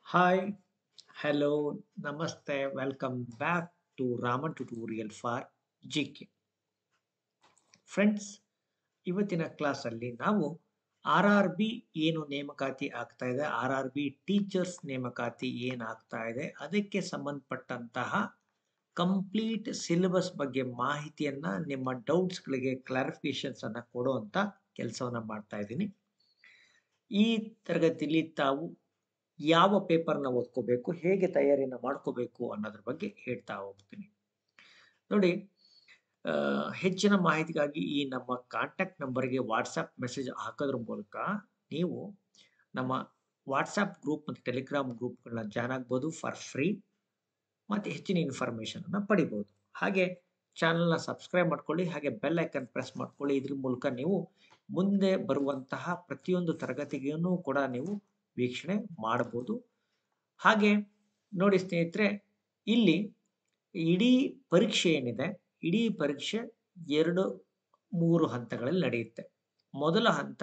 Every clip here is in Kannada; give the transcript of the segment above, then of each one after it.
Hi, hello, namaste, welcome back to Raman Tutorial for GK. Friends, ಇವತ್ತಿನ ಕ್ಲಾಸಲ್ಲಿ ನಾವು RRB ಏನು ನೇಮಕಾತಿ ಆಗ್ತಾ ಇದೆ, RRB ಟೀಚರ್ಸ್ ನೇಮಕಾತಿ ಏನಾಗ್ತಾ ಇದೆ, ಅದಕ್ಕೆ ಸಂಬಂಧಪಟ್ಟಂತಹ ಕಂಪ್ಲೀಟ್ ಸಿಲೆಬಸ್ ಬಗ್ಗೆ ಮಾಹಿತಿಯನ್ನ ನಿಮ್ಮ ಡೌಟ್ಸ್ಗಳಿಗೆ ಕ್ಲಾರಿಫಿಕೇಶನ್ಸ್ ಅನ್ನ ಕೊಡುವಂತ ಕೆಲಸವನ್ನ ಮಾಡ್ತಾ ಇದ್ದೀನಿ. ಈ ತರಗತಿಯಲ್ಲಿ ತಾವು ಯಾವ ಪೇಪರ್ನ ಓದ್ಕೋಬೇಕು, ಹೇಗೆ ತಯಾರಿನ ಮಾಡ್ಕೋಬೇಕು ಅನ್ನೋದ್ರ ಬಗ್ಗೆ ಹೇಳ್ತಾ ಹೋಗ್ತೀನಿ. ನೋಡಿ, ಹೆಚ್ಚಿನ ಮಾಹಿತಿಗಾಗಿ ಈ ನಮ್ಮ ಕಾಂಟ್ಯಾಕ್ಟ್ ನಂಬರ್ಗೆ ವಾಟ್ಸಪ್ ಮೆಸೇಜ್ ಹಾಕೋದ್ರ ಮೂಲಕ ನೀವು ನಮ್ಮ ವಾಟ್ಸಪ್ ಗ್ರೂಪ್ ಮತ್ತು ಟೆಲಿಗ್ರಾಮ್ ಗ್ರೂಪ್ಗಳನ್ನ ಜಾಯ್ನ್ ಆಗ್ಬೋದು ಫಾರ್ ಫ್ರೀ, ಮತ್ತು ಹೆಚ್ಚಿನ ಇನ್ಫಾರ್ಮೇಷನ್ ಅನ್ನ ಪಡಿಬೋದು. ಹಾಗೆ ಚಾನಲ್ನ ಸಬ್ಸ್ಕ್ರೈಬ್ ಮಾಡ್ಕೊಳ್ಳಿ, ಹಾಗೆ ಬೆಲ್ ಐಕನ್ ಪ್ರೆಸ್ ಮಾಡ್ಕೊಳ್ಳಿ. ಇದ್ರ ಮೂಲಕ ನೀವು ಮುಂದೆ ಬರುವಂತಹ ಪ್ರತಿಯೊಂದು ತರಗತಿಗೂ ಕೂಡ ನೀವು ವೀಕ್ಷಣೆ ಮಾಡಬಹುದು. ಹಾಗೆ ನೋಡಿ ಸ್ನೇಹಿತರೆ, ಇಲ್ಲಿ ಇಡೀ ಪರೀಕ್ಷೆ ಏನಿದೆ, ಇಡೀ ಪರೀಕ್ಷೆ 2-3 ಹಂತಗಳಲ್ಲಿ ನಡೆಯುತ್ತೆ. ಮೊದಲ ಹಂತ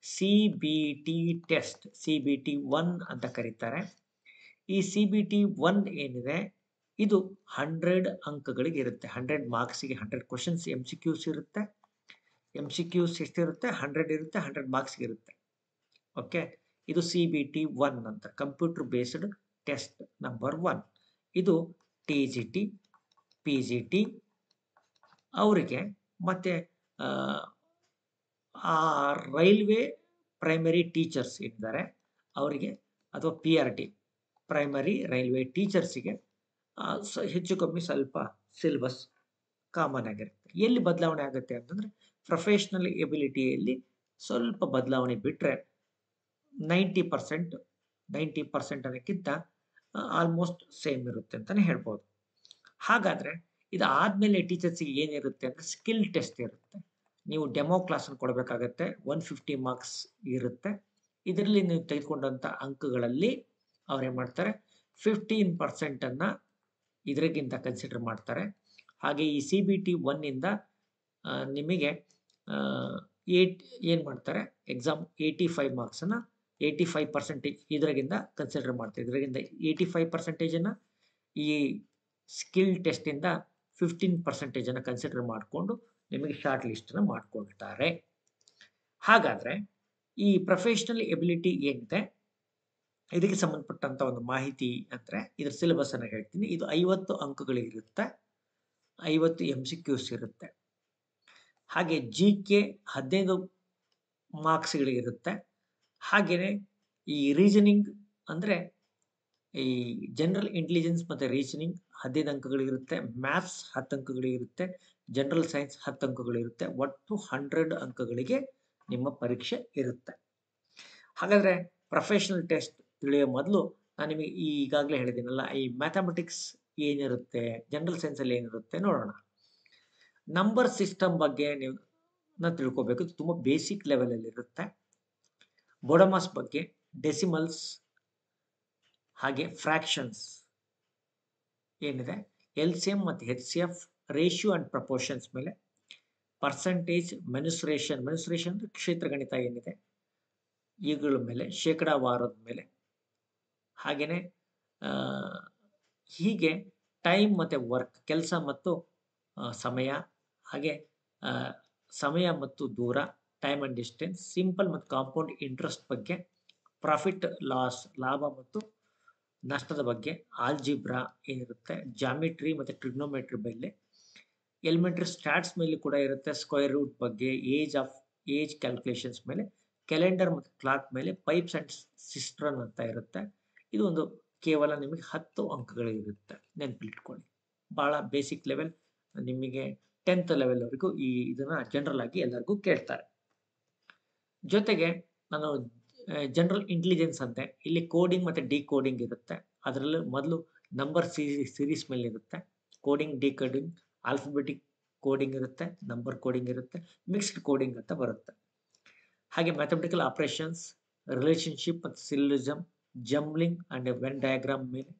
CBT ಟೆಸ್ಟ್, CBT 1 ಅಂತ ಕರೀತಾರೆ. ಈ CBT 1 ಏನಿದೆ, ಇದು 100 ಅಂಕಗಳಿಗೆ ಇರುತ್ತೆ. 100 ಮಾರ್ಕ್ಸ್ಗೆ 100 ಕ್ವಶನ್ಸ್ MCQs ಇರುತ್ತೆ. MCQs ಎಷ್ಟಿರುತ್ತೆ? 100 ಇರುತ್ತೆ, 100 ಮಾರ್ಕ್ಸ್ಗೆ ಇರುತ್ತೆ. ಓಕೆ, ಇದು CBT 1 ಅಂತ, ಕಂಪ್ಯೂಟರ್ ಬೇಸ್ಡ್ ಟೆಸ್ಟ್ ನಂಬರ್ 1. ಇದು TGT, PGT ಅವರಿಗೆ, ಮತ್ತೆ ಆ ರೈಲ್ವೆ ಪ್ರೈಮರಿ ಟೀಚರ್ಸ್ ಇದ್ದಾರೆ ಅವರಿಗೆ, ಅಥವಾ PRT ಪ್ರೈಮರಿ ರೈಲ್ವೆ ಟೀಚರ್ಸಿಗೆ ಹೆಚ್ಚು ಕಮ್ಮಿ ಸ್ವಲ್ಪ ಸಿಲೆಬಸ್ ಕಾಮನ್ ಆಗಿರುತ್ತೆ. ಎಲ್ಲಿ ಬದಲಾವಣೆ ಆಗುತ್ತೆ ಅಂತಂದ್ರೆ ಪ್ರೊಫೆಷನಲ್ ಎಬಿಲಿಟಿಯಲ್ಲಿ ಸ್ವಲ್ಪ ಬದಲಾವಣೆ ಬಿಟ್ರೆ 90% ಅನ್ನೋಕ್ಕಿಂತ ಆಲ್ಮೋಸ್ಟ್ ಸೇಮ್ ಇರುತ್ತೆ ಅಂತಾನೆ ಹೇಳ್ಬೋದು. ಹಾಗಾದ್ರೆ ಇದಾದ್ಮೇಲೆ ಟೀಚರ್ಸ್ಗೆ ಏನಿರುತ್ತೆ ಅಂದ್ರೆ ಸ್ಕಿಲ್ ಟೆಸ್ಟ್ ಇರುತ್ತೆ. ನೀವು ಡೆಮೋ ಕ್ಲಾಸ್ ಕೊಡಬೇಕಾಗತ್ತೆ. 150 ಮಾರ್ಕ್ಸ್ ಇರುತ್ತೆ. ಇದರಲ್ಲಿ ನೀವು ತೆಗೆದುಕೊಂಡಂತ ಅಂಕಗಳಲ್ಲಿ ಅವ್ರೇನ್ ಮಾಡ್ತಾರೆ, 15% ಅನ್ನ ಇದರಿಗಿಂತ ಕನ್ಸಿಡರ್ ಮಾಡ್ತಾರೆ. ಹಾಗೆ ಈ CBT 1 ಇಂದ ನಿಮಗೆ ಏನ್ ಮಾಡ್ತಾರೆ, ಎಕ್ಸಾಮ್ 85 ಮಾರ್ಕ್ಸ್ ಅನ್ನ 85% ಇದರಗಿಂತ ಕನ್ಸಿಡರ್ ಮಾಡ್ತಾರೆ. ಇದರಗಿಂತ 85% ಅನ್ನ ಈ ಸ್ಕಿಲ್ ಟೆಸ್ಟ್ ಇಂದ 15% ಅನ್ನ ಕನ್ಸಿಡರ್ ಮಾಡಿಕೊಂಡು ನಿಮಗೆ ಶಾರ್ಟ್ ಲಿಸ್ಟ್ ಅನ್ನ ಮಾಡ್ಕೊಳ್ತಾರೆ. ಹಾಗಾದ್ರೆ ಈ ಪ್ರೊಫೆಷನಲ್ ಎಬಿಲಿಟಿ ಏನಿದೆ, ಇದಕ್ಕೆ ಸಂಬಂಧಪಟ್ಟಂತ ಒಂದು ಮಾಹಿತಿ ಅಂದ್ರೆ ಇದರ ಸಿಲೆಬಸ್ ಅನ್ನ ಹೇಳ್ತೀನಿ. ಇದು 50 ಅಂಕಗಳಿರುತ್ತೆ, 50 MCQs ಇರುತ್ತೆ. ಹಾಗೆ GK 15 ಮಾರ್ಕ್ಸ್ಗಳಿರುತ್ತೆ. ಹಾಗೇನೆ ಈ ರೀಸನಿಂಗ್ ಅಂದ್ರೆ ಈ ಜನರಲ್ ಇಂಟೆಲಿಜೆನ್ಸ್ ಮತ್ತೆ ರೀಸನಿಂಗ್ 15 ಅಂಕಗಳಿರುತ್ತೆ. ಮ್ಯಾಥ್ಸ್ 10 ಅಂಕಗಳಿರುತ್ತೆ. ಜನರಲ್ ಸೈನ್ಸ್ 10 ಅಂಕಗಳಿರುತ್ತೆ. ಒಟ್ಟು 100 ಅಂಕಗಳಿಗೆ ನಿಮ್ಮ ಪರೀಕ್ಷೆ ಇರುತ್ತೆ. ಹಾಗಾದ್ರೆ ಪ್ರೊಫೆಷನಲ್ ಟೆಸ್ಟ್ ತಿಳಿಯೋ ಮೊದಲು ನಾನು ನಿಮಗೆ ಈಗಾಗಲೇ ಹೇಳಿದ್ದೀನಲ್ಲ, ಈ ಮ್ಯಾಥಮೆಟಿಕ್ಸ್ ಏನಿರುತ್ತೆ, ಜನರಲ್ ಸೈನ್ಸ್ ಅಲ್ಲಿ ಏನಿರುತ್ತೆ ನೋಡೋಣ. ನಂಬರ್ ಸಿಸ್ಟಮ್ ಬಗ್ಗೆ ನೀವು ತಿಳ್ಕೋಬೇಕು. ತುಂಬಾ ಬೇಸಿಕ್ ಲೆವೆಲ್ ಅಲ್ಲಿ ಇರುತ್ತೆ. ಬೊಡಮಾಸ್ ಬಗ್ಗೆ, ಡೆಸಿಮಲ್ಸ್, ಹಾಗೆ ಫ್ರಾಕ್ಷನ್ಸ್ ಏನಿದೆ, LCM ಮತ್ತು HCF, ರೇಷಿಯೋ ಅಂಡ್ ಪ್ರಪೋರ್ಷನ್ಸ್ ಮೇಲೆ, ಪರ್ಸೆಂಟೇಜ್, ಮೆನುಸ್ಟ್ರೇಷನ್ ಅಂದ್ರೆ ಕ್ಷೇತ್ರ ಗಣಿತ ಏನಿದೆ ಇವುಗಳ ಮೇಲೆ, ಶೇಕಡಾವಾರದ ಮೇಲೆ, ಹಾಗೇನೆ ಹೀಗೆ ಟೈಮ್ ಮತ್ತೆ ವರ್ಕ್, ಕೆಲಸ ಮತ್ತು ಸಮಯ, ಹಾಗೆ ಸಮಯ ಮತ್ತು ದೂರ, ಟೈಮ್ ಅಂಡ್ ಡಿಸ್ಟೆನ್ಸ್, ಸಿಂಪಲ್ ಮತ್ತು ಕಾಂಪೌಂಡ್ ಇಂಟ್ರೆಸ್ಟ್ ಬಗ್ಗೆ, ಪ್ರಾಫಿಟ್ ಲಾಸ್, ಲಾಭ ಮತ್ತು ನಷ್ಟದ ಬಗ್ಗೆ, ಆಲ್ಜಿಬ್ರಾ ಏನಿರುತ್ತೆ, ಜಾಮಿಟ್ರಿ ಮತ್ತು ಟ್ರಿಗ್ನೋಮೆಟ್ರಿ ಮೇಲೆ, ಎಲಿಮೆಂಟರಿ ಸ್ಟಾಟ್ಸ್ ಮೇಲೆ ಕೂಡ ಇರುತ್ತೆ, ಸ್ಕ್ವೇರ್ ರೂಟ್ ಬಗ್ಗೆ, ಏಜ್ ಕ್ಯಾಲ್ಕುಲೇಷನ್ಸ್ ಮೇಲೆ, ಕ್ಯಾಲೆಂಡರ್ ಮತ್ತು ಕ್ಲಾಕ್ ಮೇಲೆ, ಪೈಪ್ಸ್ ಅಂಡ್ ಸಿಸ್ಟ್ರನ್ ಅಂತ ಇರುತ್ತೆ. ಇದು ಒಂದು ಕೇವಲ ನಿಮಗೆ 10 ಅಂಕಗಳಿರುತ್ತೆ, ನೆನಪಿಟ್ಕೊಳ್ಳಿ. ಬಹಳ ಬೇಸಿಕ್ ಲೆವೆಲ್, ನಿಮಗೆ 10th ಲೆವೆಲ್ ವರೆಗೂ ಇದನ್ನ ಜನರಲ್ ಆಗಿ ಎಲ್ಲರಿಗೂ ಕೇಳ್ತಾರೆ. ಜೊತೆಗೆ ನಾನು ಜನರಲ್ ಇಂಟೆಲಿಜೆನ್ಸ್ ಅಂತೆ, ಇಲ್ಲಿ ಕೋಡಿಂಗ್ ಮತ್ತೆ ಡಿಕೋಡಿಂಗ್ ಇರುತ್ತೆ. ಅದರಲ್ಲಿ ಮೊದಲು ನಂಬರ್ ಸೀರೀಸ್ ಮೇಲೆ ಇರುತ್ತೆ, ಕೋಡಿಂಗ್, ಡಿಕೋಡಿಂಗ್, ಆಲ್ಫಾಬೆಟಿಕ್ ಕೋಡಿಂಗ್ ಇರುತ್ತೆ, ನಂಬರ್ ಕೋಡಿಂಗ್ ಇರುತ್ತೆ, ಮಿಕ್ಸ್ಡ್ ಕೋಡಿಂಗ್ ಅಂತ ಬರುತ್ತೆ. ಹಾಗೆ ಮ್ಯಾಥಮೆಟಿಕಲ್ ಆಪರೇಷನ್ಸ್, ರಿಲೇಶನ್ಶಿಪ್ ಮತ್ತು ಸಿಲೋಜಿಸಮ್, ಜಂಬ್ಲಿಂಗ್ ಅಂಡ್ ವೆನ್ ಡಯಾಗ್ರಾಮ್ ಮೇಲೆ,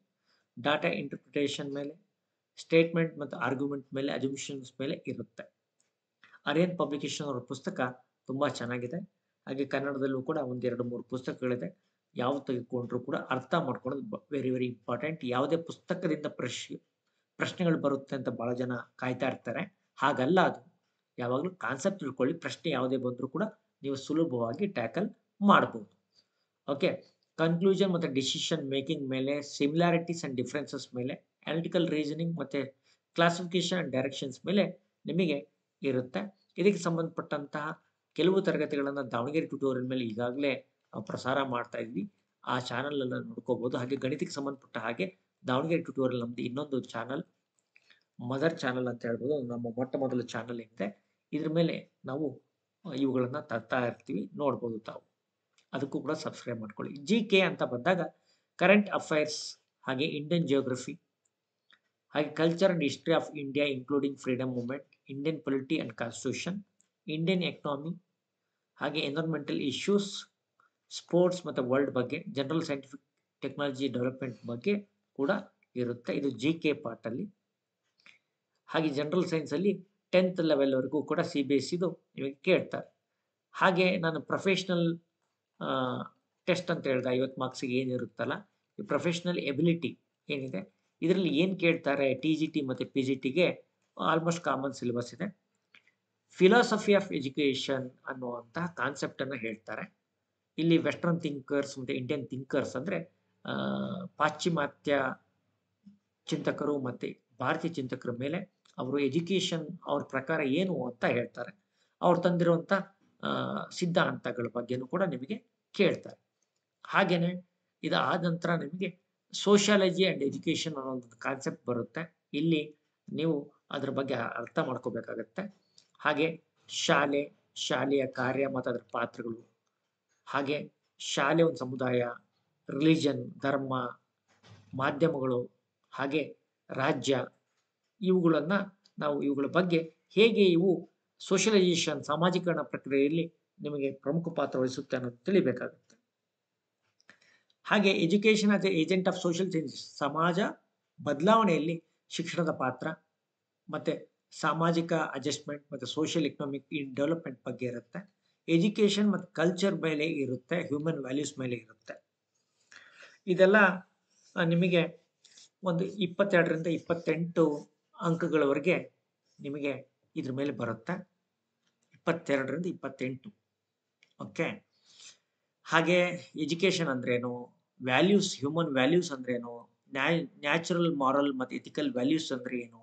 ಡಾಟಾ ಇಂಟರ್ಪ್ರಿಟೇಷನ್ ಮೇಲೆ, ಸ್ಟೇಟ್ಮೆಂಟ್ ಮತ್ತು ಆರ್ಗ್ಯುಮೆಂಟ್ ಮೇಲೆ, ಅಜಂಪ್ಷನ್ಸ್ ಮೇಲೆ ಇರುತ್ತೆ. ಆರ್ಯನ್ ಪಬ್ಲಿಕೇಶನ್ ಅವರ ಪುಸ್ತಕ ತುಂಬಾ ಚೆನ್ನಾಗಿದೆ. ಹಾಗೆ ಕನ್ನಡದಲ್ಲೂ ಕೂಡ 1-2-3 ಪುಸ್ತಕಗಳಿದೆ. ಯಾವ್ದು ತೆಗೆದುಕೊಂಡ್ರು ಕೂಡ ಅರ್ಥ ಮಾಡ್ಕೊಳ್ಳೋದು ವೆರಿ ವೆರಿ ಇಂಪಾರ್ಟೆಂಟ್. ಯಾವುದೇ ಪುಸ್ತಕದಿಂದ ಪ್ರಶ್ನೆಗಳು ಬರುತ್ತೆ ಅಂತ ಬಹಳ ಜನ ಕಾಯ್ತಾ ಇರ್ತಾರೆ. ಹಾಗಲ್ಲ ಅದು. ಯಾವಾಗಲೂ ಕಾನ್ಸೆಪ್ಟ್ ತಿಳ್ಕೊಳ್ಳಿ. ಪ್ರಶ್ನೆ ಯಾವುದೇ ಬಂದರೂ ಕೂಡ ನೀವು ಸುಲಭವಾಗಿ ಟ್ಯಾಕಲ್ ಮಾಡಬಹುದು. ಓಕೆ. ಕನ್ಕ್ಲೂಷನ್ ಮತ್ತು ಡಿಸಿಷನ್ ಮೇಕಿಂಗ್ ಮೇಲೆ, ಸಿಮಿಲಾರಿಟೀಸ್ ಅಂಡ್ ಡಿಫರೆನ್ಸಸ್ ಮೇಲೆ, ಅನಾಲಿಟಿಕಲ್ ರೀಸನಿಂಗ್ ಮತ್ತು ಕ್ಲಾಸಿಫಿಕೇಶನ್ ಅಂಡ್ ಡೈರೆಕ್ಷನ್ಸ್ ಮೇಲೆ ನಿಮಗೆ ಇರುತ್ತೆ. ಇದಕ್ಕೆ ಸಂಬಂಧಪಟ್ಟಂತಹ ಕೆಲವು ತರಗತಿಗಳನ್ನು ದಾವಣಗೆರೆ ಟ್ಯುಟೋರಿಯಲ್ ಮೇಲೆ ಈಗಾಗಲೇ ಪ್ರಸಾರ ಮಾಡ್ತಾ ಇದ್ವಿ. ಆ ಚಾನಲ್ ಅನ್ನು ನೋಡ್ಕೋಬಹುದು. ಹಾಗೆ ಗಣಿತಕ್ಕೆ ಸಂಬಂಧಪಟ್ಟ ಹಾಗೆ ದಾವಣಗೆರೆ ಟ್ಯುಟೋರಿಯಲ್ ನಮ್ದು ಇನ್ನೊಂದು ಚಾನಲ್, ಮದರ್ ಚಾನಲ್ ಅಂತ ಹೇಳ್ಬೋದು. ನಮ್ಮ ಮೊಟ್ಟ ಮೊದಲ ಚಾನಲ್ ಇದೆ. ಇದ್ರ ಮೇಲೆ ನಾವು ಇವುಗಳನ್ನ ತರ್ತಾ ಇರ್ತೀವಿ, ನೋಡ್ಬೋದು ತಾವು. ಅದಕ್ಕೂ ಕೂಡ ಸಬ್ಸ್ಕ್ರೈಬ್ ಮಾಡ್ಕೊಳ್ಳಿ. GK ಅಂತ ಬಂದಾಗ ಕರೆಂಟ್ ಅಫೈರ್ಸ್, ಹಾಗೆ ಇಂಡಿಯನ್ ಜಿಯೋಗ್ರಫಿ, ಹಾಗೆ culture and history of India including freedom movement, Indian polity and constitution, Indian economy, ಹಾಗೆ ಎನ್ವೈರನ್ಮೆಂಟಲ್ ಇಶ್ಯೂಸ್, ಸ್ಪೋರ್ಟ್ಸ್ ಮತ್ತು ವರ್ಲ್ಡ್ ಬಗ್ಗೆ, ಜನರಲ್ ಸೈಂಟಿಫಿಕ್ ಟೆಕ್ನಾಲಜಿ ಡೆವಲಪ್ಮೆಂಟ್ ಬಗ್ಗೆ ಕೂಡ ಇರುತ್ತೆ. ಇದು GK ಪಾರ್ಟ್ ಅಲ್ಲಿ. ಹಾಗೆ ಜನರಲ್ ಸೈನ್ಸ್ ಅಲ್ಲಿ 10th ಲೆವೆಲ್ ವರೆಗೂ ಕೂಡ CBSEದು ನಿಮಗೆ ಕೇಳ್ತಾರೆ. ಹಾಗೆ ನಾನು ಪ್ರೊಫೆಷನಲ್ ಟೆಸ್ಟ್ ಅಂತ ಹೇಳಿದ 50 ಮಾರ್ಕ್ಸಿಗೆ ಏನಿರುತ್ತಲ್ಲ, ಈ ಪ್ರೊಫೆಷನಲ್ ಎಬಿಲಿಟಿ ಏನಿದೆ ಇದರಲ್ಲಿ ಏನು ಕೇಳ್ತಾರೆ, TGT ಮತ್ತು PGTಗೆ ಆಲ್ಮೋಸ್ಟ್ ಕಾಮನ್ ಸಿಲೆಬಸ್ ಇದೆ. ಫಿಲಾಸಫಿ ಆಫ್ ಎಜುಕೇಶನ್ ಅನ್ನುವಂತಹ ಕಾನ್ಸೆಪ್ಟ್ ಅನ್ನು ಹೇಳ್ತಾರೆ. ಇಲ್ಲಿ ವೆಸ್ಟರ್ನ್ ಥಿಂಕರ್ಸ್ ಮತ್ತು ಇಂಡಿಯನ್ ಥಿಂಕರ್ಸ್ ಅಂದರೆ ಪಾಶ್ಚಿಮಾತ್ಯ ಚಿಂತಕರು ಮತ್ತು ಭಾರತೀಯ ಚಿಂತಕರ ಮೇಲೆ ಅವರು ಎಜುಕೇಶನ್ ಅವ್ರ ಪ್ರಕಾರ ಏನು ಅಂತ ಹೇಳ್ತಾರೆ. ಅವ್ರು ತಂದಿರುವಂಥ ಸಿದ್ಧಾಂತಗಳ ಬಗ್ಗೆನೂ ಕೂಡ ನಿಮಗೆ ಕೇಳ್ತಾರೆ. ಹಾಗೇನೆ ಇದಾದ ನಂತರ ನಿಮಗೆ ಸೋಷಿಯಾಲಜಿ ಆ್ಯಂಡ್ ಎಜುಕೇಶನ್ ಅನ್ನೋ ಒಂದು ಕಾನ್ಸೆಪ್ಟ್ ಬರುತ್ತೆ. ಇಲ್ಲಿ ನೀವು ಅದರ ಬಗ್ಗೆ ಅರ್ಥ ಮಾಡ್ಕೋಬೇಕಾಗತ್ತೆ. ಹಾಗೆ ಶಾಲೆಯ ಕಾರ್ಯ ಮತ್ತು ಅದರ ಪಾತ್ರಗಳು, ಹಾಗೆ ಶಾಲೆ ಒಂದು ಸಮುದಾಯ, ರಿಲಿಜನ್ ಧರ್ಮ, ಮಾಧ್ಯಮಗಳು, ಹಾಗೆ ರಾಜ್ಯ, ಇವುಗಳ ಬಗ್ಗೆ ಹೇಗೆ ಇವು ಸೋಷಿಯಲೈಸೇಷನ್ ಸಾಮಾಜೀಕರಣ ಪ್ರಕ್ರಿಯೆಯಲ್ಲಿ ನಿಮಗೆ ಪ್ರಮುಖ ಪಾತ್ರ ವಹಿಸುತ್ತೆ ಅನ್ನೋದು ತಿಳಿಬೇಕಾಗುತ್ತೆ. ಹಾಗೆ education as A agent of social change, ಸಮಾಜ ಬದಲಾವಣೆಯಲ್ಲಿ ಶಿಕ್ಷಣದ ಪಾತ್ರ ಮತ್ತೆ ಸಾಮಾಜಿಕ ಅಡ್ಜಸ್ಟ್ಮೆಂಟ್ ಮತ್ತು ಸೋಷಿಯಲ್ ಎಕನಾಮಿಕ್ ಡೆವಲಪ್ಮೆಂಟ್ ಬಗ್ಗೆ ಇರುತ್ತೆ. ಎಜುಕೇಶನ್ ಮತ್ತು ಕಲ್ಚರ್ ಮೇಲೆ ಇರುತ್ತೆ, ಹ್ಯೂಮನ್ ವ್ಯಾಲ್ಯೂಸ್ ಮೇಲೆ ಇರುತ್ತೆ. ಇದೆಲ್ಲ ನಿಮಗೆ ಒಂದು 22ರಿಂದ 28 ಅಂಕಗಳವರೆಗೆ ನಿಮಗೆ ಇದ್ರ ಮೇಲೆ ಬರುತ್ತೆ. 22ರಿಂದ 28. ಓಕೆ. ಹಾಗೆ ಎಜುಕೇಶನ್ ಅಂದ್ರೇನು, ವ್ಯಾಲ್ಯೂಸ್, ಹ್ಯೂಮನ್ ವ್ಯಾಲ್ಯೂಸ್ ಅಂದ್ರೇನು, ನ್ಯಾಚುರಲ್ ಮಾರಲ್ ಮತ್ತು ಎಥಿಕಲ್ ವ್ಯಾಲ್ಯೂಸ್ ಅಂದ್ರೆ ಏನು,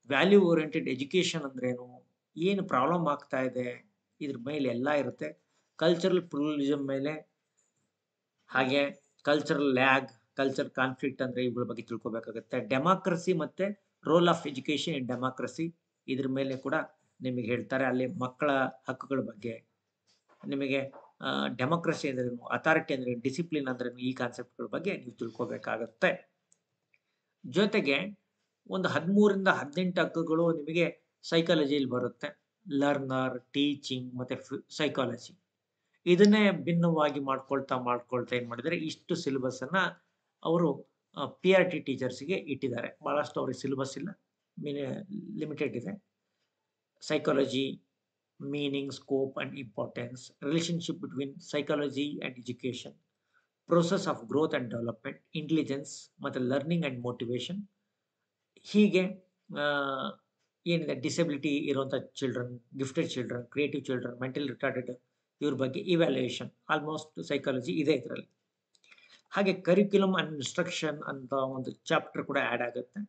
ವ್ಯಾಲ್ಯೂ ಓರಿಯೆಂಟೆಡ್ ಎಜುಕೇಶನ್ ಅಂದ್ರೇನು, ಏನು ಪ್ರಾಬ್ಲಮ್ ಆಗ್ತಾ ಇದೆ, ಇದ್ರ ಮೇಲೆ ಎಲ್ಲ ಇರುತ್ತೆ. ಕಲ್ಚರಲ್ ಪ್ಲೂರಲಿಸಮ್ ಮೇಲೆ, ಹಾಗೆ ಕಲ್ಚರಲ್ ಲ್ಯಾಗ್, ಕಲ್ಚರ್ ಕಾನ್ಫ್ಲಿಕ್ಟ್ ಅಂದ್ರೆ ಇವುಗಳ ಬಗ್ಗೆ ತಿಳ್ಕೊಬೇಕಾಗುತ್ತೆ. ಡೆಮಾಕ್ರಸಿ ಮತ್ತೆ role of education in democracy, ಇದ್ರ ಮೇಲೆ ಕೂಡ ನಿಮಗೆ ಹೇಳ್ತಾರೆ. ಅಲ್ಲಿ ಮಕ್ಕಳ ಹಕ್ಕುಗಳ ಬಗ್ಗೆ, ನಿಮಗೆ ಡೆಮಾಕ್ರಸಿ ಅಂದ್ರೇನು, ಅಥಾರಿಟಿ ಅಂದ್ರೆ, ಡಿಸಿಪ್ಲಿನ್ ಅಂದ್ರೇನು, ಈ ಕಾನ್ಸೆಪ್ಟ್ಗಳ ಬಗ್ಗೆ ನೀವು ತಿಳ್ಕೊಬೇಕಾಗತ್ತೆ. ಜೊತೆಗೆ ಒಂದು 13ರಿಂದ 18 ಅಂಕಗಳು ನಿಮಗೆ ಸೈಕಾಲಜಿಯಲ್ಲಿ ಬರುತ್ತೆ. ಲರ್ನರ್, ಟೀಚಿಂಗ್ ಮತ್ತೆ ಸೈಕಾಲಜಿ. ಇದನ್ನೇ ಭಿನ್ನವಾಗಿ ಮಾಡ್ಕೊಳ್ತಾ ಏನ್ ಮಾಡಿದರೆ, ಇಷ್ಟು ಸಿಲೆಬಸ್ ಅನ್ನ ಅವರು PRT ಟೀಚರ್ಸ್ಗೆ ಇಟ್ಟಿದ್ದಾರೆ. ಬಹಳಷ್ಟು ಅವ್ರಿಗೆ ಸಿಲೆಬಸ್ ಇಲ್ಲ, ಲಿಮಿಟೆಡ್ ಇದೆ. Psychology, meaning, scope and importance, relationship between psychology and education, process of growth and development, intelligence ಮತ್ತು ಲರ್ನಿಂಗ್ ಅಂಡ್ ಮೋಟಿವೇಶನ್. ಹೀಗೆ ಏನಿದೆ, ಡಿಸೆಬಿಲಿಟಿ ಇರುವಂಥ children, gifted children, creative children, mental retarded, ಇವ್ರ ಬಗ್ಗೆ ಇವ್ಯಾಲ್ಯೂಯೇಷನ್ ಆಲ್ಮೋಸ್ಟ್ ಸೈಕಾಲಜಿ ಇದೆ ಇದರಲ್ಲಿ. ಹಾಗೆ ಕರಿಕ್ಯುಲಮ್ ಅಂಡ್ ಇನ್ಸ್ಟ್ರಕ್ಷನ್ ಅಂತ ಒಂದು ಚಾಪ್ಟರ್ ಕೂಡ ಆ್ಯಡ್ ಆಗುತ್ತೆ.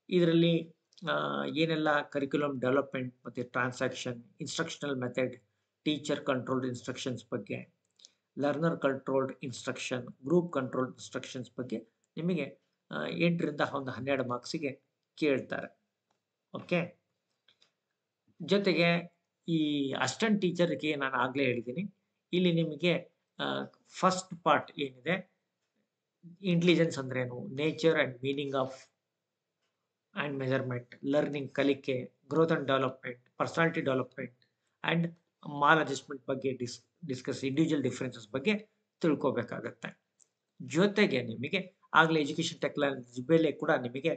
ಇದರಲ್ಲಿ ಏನೆಲ್ಲ ಕರಿಕ್ಯುಲಮ್ ಡೆವಲಪ್ಮೆಂಟ್ ಮತ್ತು transaction, instructional method, teacher controlled instructions ಬಗ್ಗೆ, learner controlled instruction, group controlled instructions ಬಗ್ಗೆ ನಿಮಗೆ 8ರಿಂದ 12 ಮಾರ್ಕ್ಸಿಗೆ ಕೇಳ್ತಾರೆ. ಓಕೆ. ಜೊತೆಗೆ ಈ ಅಸಿಸ್ಟೆಂಟ್ ಟೀಚರ್ಗೆ ನಾನು ಆಗಲೇ ಹೇಳಿದ್ದೀನಿ, ಇಲ್ಲಿ ನಿಮಗೆ ಫಸ್ಟ್ ಪಾರ್ಟ್ ಏನಿದೆ, ಇಂಟೆಲಿಜೆನ್ಸ್ ಅಂದ್ರೇನು, nature and meaning of and measurement, learning ಕಲಿಕೆ, growth and development, personality development and maladjustment ಬಗ್ಗೆ ಡಿಸ್ಕಸ್, ಇಂಡಿವಿಜುವಲ್ ಡಿಫರೆನ್ಸಸ್ ಬಗ್ಗೆ ತಿಳ್ಕೊಬೇಕಾಗತ್ತೆ. ಜೊತೆಗೆ ನಿಮಗೆ ಆಗಲೇ ಎಜುಕೇಶನ್ ಟೆಕ್ನಾಲಜಿ ಮೇಲೆ ಕೂಡ ನಿಮಗೆ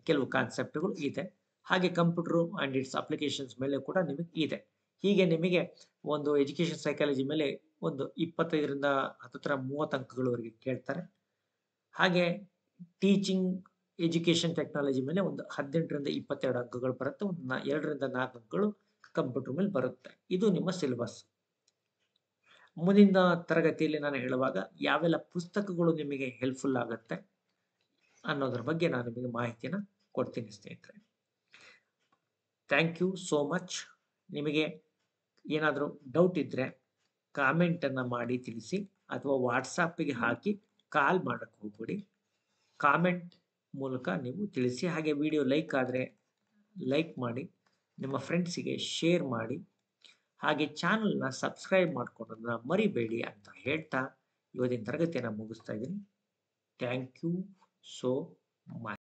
ಕೆಲವು ಕಾನ್ಸೆಪ್ಟ್ಗಳು ಇದೆ. ಹಾಗೆ ಕಂಪ್ಯೂಟರ್ ಅಂಡ್ ಇಟ್ಸ್ ಅಪ್ಲಿಕೇಶನ್ಸ್ ಮೇಲೆ ಕೂಡ ನಿಮಗೆ ಇದೆ. ಹೀಗೆ ನಿಮಗೆ ಒಂದು ಎಜುಕೇಶನ್ ಸೈಕಾಲಜಿ ಮೇಲೆ ಒಂದು 25ರಿಂದ ಹತ್ತತ್ರ 30 ಅಂಕಗಳವರೆಗೆ ಕೇಳ್ತಾರೆ. ಹಾಗೆ ಟೀಚಿಂಗ್ ಎಜುಕೇಷನ್ ಟೆಕ್ನಾಲಜಿ ಮೇಲೆ ಒಂದು 18ರಿಂದ 22 ಅಂಕಗಳು ಬರುತ್ತೆ. ಒಂದು 2ರಿಂದ 4 ಅಂಕಗಳು ಕಂಪ್ಯೂಟರ್ ಮೇಲೆ ಬರುತ್ತೆ. ಇದು ನಿಮ್ಮ ಸಿಲೆಬಸ್. ಮುಂದಿನ ತರಗತಿಯಲ್ಲಿ ನಾನು ಹೇಳುವಾಗ ಯಾವೆಲ್ಲ ಪುಸ್ತಕಗಳು ನಿಮಗೆ ಹೆಲ್ಪ್ಫುಲ್ ಆಗುತ್ತೆ ಅನ್ನೋದ್ರ ಬಗ್ಗೆ ನಾನು ನಿಮಗೆ ಮಾಹಿತಿಯನ್ನು ಕೊಡ್ತೀನಿ ಸ್ನೇಹಿತರೆ. Thank you so much. ನಿಮಗೆ ಏನಾದರೂ ಡೌಟ್ ಇದ್ದರೆ ಕಾಮೆಂಟನ್ನು ಮಾಡಿ ತಿಳಿಸಿ, ಅಥವಾ ವಾಟ್ಸಾಪಿಗೆ ಹಾಕಿ ಕಾಲ್ ಮಾಡೋಕ್ಕೆ ಹೋಗ್ಬೇಡಿ. ಕಾಮೆಂಟ್ ಮೂಲಕ ನೀವು ತಿಳಿಸಿ. ಹಾಗೆ ವಿಡಿಯೋ ಲೈಕ್ ಆದರೆ ಲೈಕ್ ಮಾಡಿ, ನಿಮ್ಮ ಫ್ರೆಂಡ್ಸಿಗೆ ಶೇರ್ ಮಾಡಿ, ಹಾಗೆ ಚಾನಲ್ನ ಸಬ್ಸ್ಕ್ರೈಬ್ ಮಾಡ್ಕೊಳ್ಳೋದನ್ನ ಮರಿಬೇಡಿ ಅಂತ ಹೇಳ್ತಾ ಇವತ್ತಿನ ತರಗತಿಯನ್ನು ಮುಗಿಸ್ತಾ ಇದ್ದೀನಿ. Thank you so much.